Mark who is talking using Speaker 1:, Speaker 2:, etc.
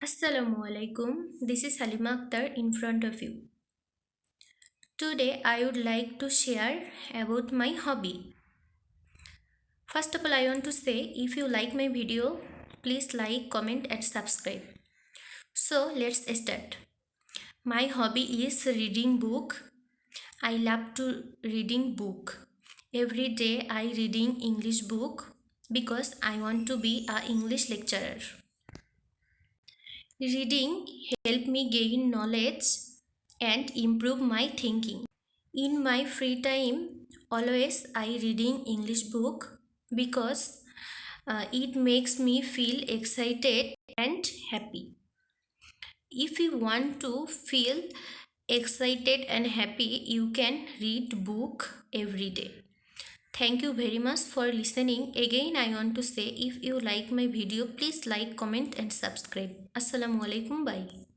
Speaker 1: Assalamu alaikum. This is Halima in front of you. Today I would like to share about my hobby. First of all, I want to say if you like my video, please like, comment and subscribe. So let's start. My hobby is reading book. I love to reading book. Every day I reading English book because I want to be a English lecturer. Reading help me gain knowledge and improve my thinking. In my free time, always I reading English book because it makes me feel excited and happy. If you want to feel excited and happy, you can read book every day. Thank you very much for listening. Again, I want to say if you like my video, please like, comment and subscribe. Assalamu alaikum. Bye.